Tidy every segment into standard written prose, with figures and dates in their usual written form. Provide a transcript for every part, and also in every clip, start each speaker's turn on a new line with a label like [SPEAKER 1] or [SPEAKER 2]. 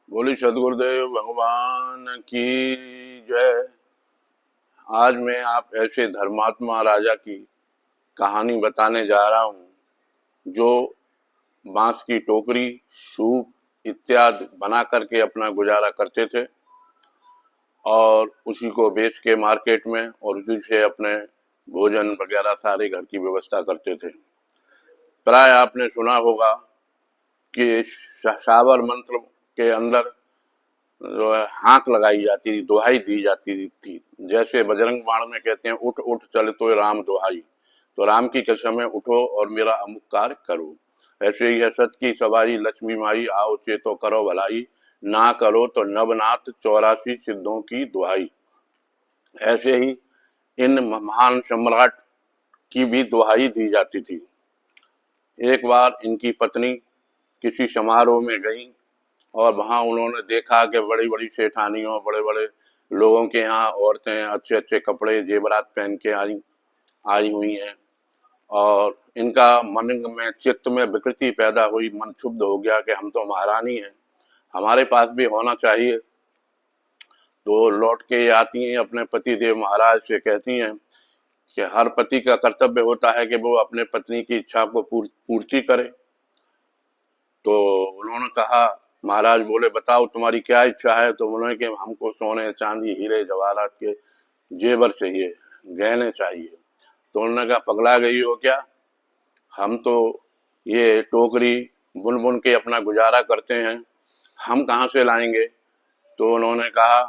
[SPEAKER 1] बोली सदगुरुदेव भगवान की जय। आज मैं आप ऐसे धर्मात्मा राजा की कहानी बताने जा रहा हूँ जो बांस की टोकरी, सूप इत्यादि बना करके अपना गुजारा करते थे और उसी को बेच के मार्केट में और उसी से अपने भोजन वगैरह सारे घर की व्यवस्था करते थे। प्राय आपने सुना होगा कि शावर मंत्र के अंदर जो है हाक लगाई जाती थी, दुहाई दी जाती थी। जैसे बजरंग बाण में कहते हैं, उठ उठ चल तो राम दुहाई, तो राम की कसम है उठो और मेरा अमुक कार्य करो। ऐसे ही है सत की सवारी लक्ष्मी माई, आओ चे तो करो भलाई, ना करो तो नवनाथ 84 सिद्धों की दुहाई। ऐसे ही इन महान सम्राट की भी दुहाई दी जाती थी। एक बार इनकी पत्नी किसी समारोह में गई और वहां उन्होंने देखा कि बड़ी बड़ी सेठानियों, बड़े बड़े लोगों के यहाँ औरतें अच्छे अच्छे कपड़े जेवरात पहन के आई आई हुई हैं और इनका मन में चित्त में विकृति पैदा हुई। मन क्षुब्ध हो गया कि हम तो महारानी हैं, हमारे पास भी होना चाहिए। तो लौट के आती हैं, अपने पति देव महाराज से कहती हैं कि हर पति का कर्तव्य होता है कि वो अपने पत्नी की इच्छा को पूर्ति करे। तो उन्होंने कहा, महाराज बोले बताओ तुम्हारी क्या इच्छा है। तो उन्होंने कि हमको सोने चांदी हीरे जवाहरात के जेवर चाहिए, गहने चाहिए। तो उन्होंने कहा पगला गई हो क्या, हम तो ये टोकरी बुन बुन के अपना गुजारा करते हैं, हम कहाँ से लाएंगे। तो उन्होंने कहा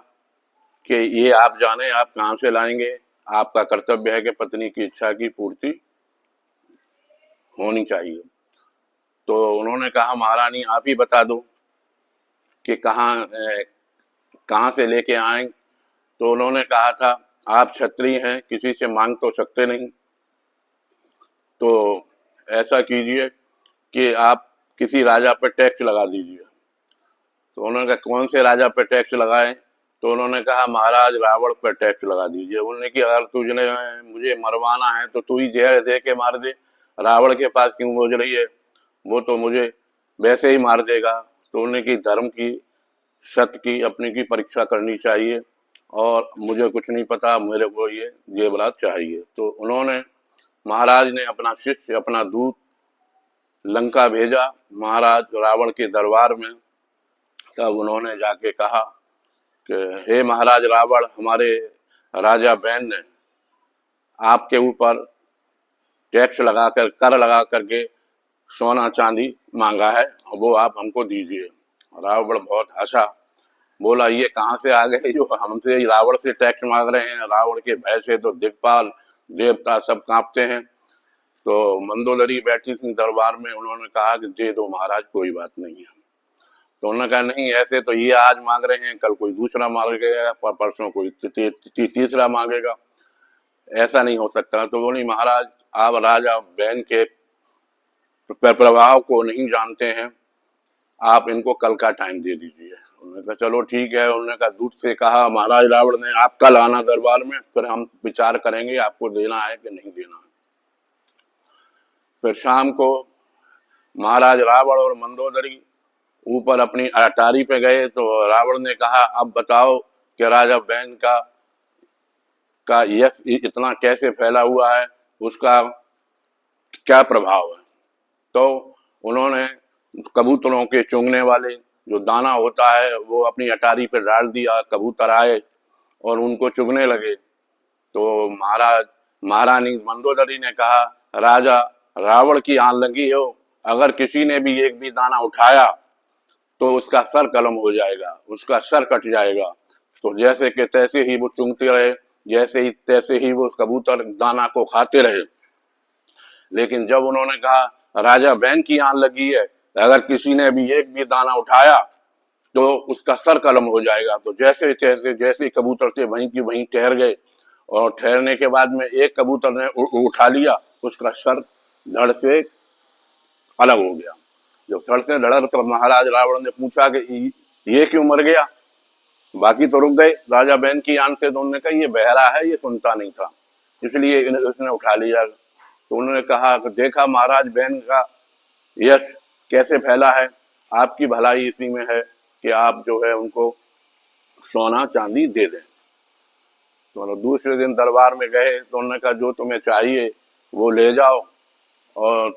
[SPEAKER 1] कि ये आप जाने आप कहाँ से लाएंगे, आपका कर्तव्य है कि पत्नी की इच्छा की पूर्ति होनी चाहिए। तो उन्होंने कहा महारानी आप ही बता दो कि कहाँ से लेके आए। तो उन्होंने कहा था आप क्षत्रिय हैं, किसी से मांग तो सकते नहीं, तो ऐसा कीजिए कि आप किसी राजा पर टैक्स लगा दीजिए। तो उन्होंने कहा कौन से राजा पर टैक्स लगाएं। तो उन्होंने कहा महाराज रावण पर टैक्स लगा दीजिए। उन्होंने कि अगर तुझने मुझे मरवाना है तो तू ही जहर दे के मार दे, रावण के पास क्यों पहुंच रही है, वो तो मुझे वैसे ही मार देगा। तो उन्होंने की धर्म की, सत्य की, अपने की परीक्षा करनी चाहिए और मुझे कुछ नहीं पता, मेरे को ये जेवरात चाहिए। तो उन्होंने, महाराज ने अपना शिष्य, अपना दूत लंका भेजा महाराज रावण के दरबार में। तब उन्होंने जाके कहा कि हे महाराज रावण, हमारे राजा बैन ने आपके ऊपर टैक्स लगाकर, कर लगा करके सोना चांदी मांगा है, वो आप हमको दीजिए। रावण बहुत हंसा, बोला ये कहाँ से आ गए जो हमसे रावण से टैक्स मांग रहे हैं। रावण के भय से तो दिक्पाल देवता सब कांपते हैं। तो मंदोदरी बैठी थी दरबार में, उन्होंने कहा कि दे दो महाराज, कोई बात नहीं है। तो उन्होंने कहा नहीं, ऐसे तो ये आज मांग रहे हैं, कल कोई दूसरा मांगेगा, परसों कोई तीसरा मांगेगा, ऐसा नहीं हो सकता। तो बोली महाराज आप राजा बैन के प्रभाव को नहीं जानते हैं, आप इनको कल का टाइम दे दीजिए। उन्होंने कहा चलो ठीक है। उन्होंने कहा दूत से कहा महाराज रावण ने आप कल आना दरबार में, फिर हम विचार करेंगे आपको देना है कि नहीं देना है। फिर शाम को महाराज रावण और मंदोदरी ऊपर अपनी अटारी पे गए। तो रावण ने कहा अब बताओ कि राजा बैन का यश इतना कैसे फैला हुआ है, उसका क्या प्रभाव है। तो उन्होंने कबूतरों के चुंगने वाले जो दाना होता है वो अपनी अटारी पे डाल दिया, कबूतर आए और उनको चुगने लगे। तो महारानी मंदोदरी ने कहा राजा रावण की आन लगी हो, अगर किसी ने भी एक भी दाना उठाया तो उसका सर कलम हो जाएगा, उसका सर कट जाएगा। तो जैसे कि तैसे ही वो चुंगते रहे, जैसे ही तैसे ही वो कबूतर दाना को खाते रहे। लेकिन जब उन्होंने कहा राजा बैन की आन लगी है, अगर किसी ने भी एक भी दाना उठाया तो उसका सर कलम हो जाएगा। तो जैसे जैसे जैसे कबूतर थे वहीं की वहीं ठहर गए और ठहरने के बाद में एक कबूतर ने उठा लिया, उसका सर धड़ से अलग हो गया। जब सर से धड़, तो महाराज रावण ने पूछा कि ये क्यों मर गया, बाकी तो रुक गए राजा बैन की आन से। तो उन्होंने कहा ये बहरा है, ये सुनता नहीं था, इसलिए उसने उठा लिया। तो उन्होंने कहा कि देखा महाराज बैन का यश कैसे फैला है, आपकी भलाई इसी में है कि आप जो है उनको सोना चांदी दे दें। तो दूसरे दिन दरबार में गए तो उन्होंने कहा जो तुम्हें चाहिए वो ले जाओ। और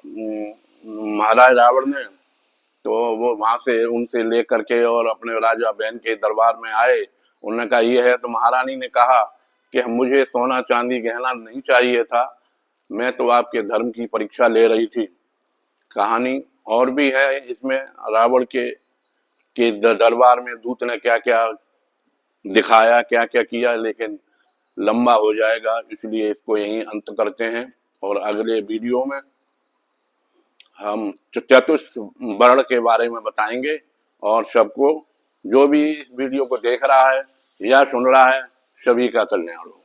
[SPEAKER 1] महाराज रावण ने तो वो वहां से उनसे ले करके और अपने राजा बहन के दरबार में आए। उन्होंने कहा ये है, तो महारानी ने कहा कि मुझे सोना चांदी गहना नहीं चाहिए था, मैं तो आपके धर्म की परीक्षा ले रही थी। कहानी और भी है इसमें, रावण के दरबार में दूत ने क्या क्या दिखाया, क्या क्या किया, लेकिन लंबा हो जाएगा, इसलिए इसको यहीं अंत करते हैं। और अगले वीडियो में हम चतुष्ट वर्ण के बारे में बताएंगे। और सबको, जो भी इस वीडियो को देख रहा है या सुन रहा है, सभी का कल्याण हो।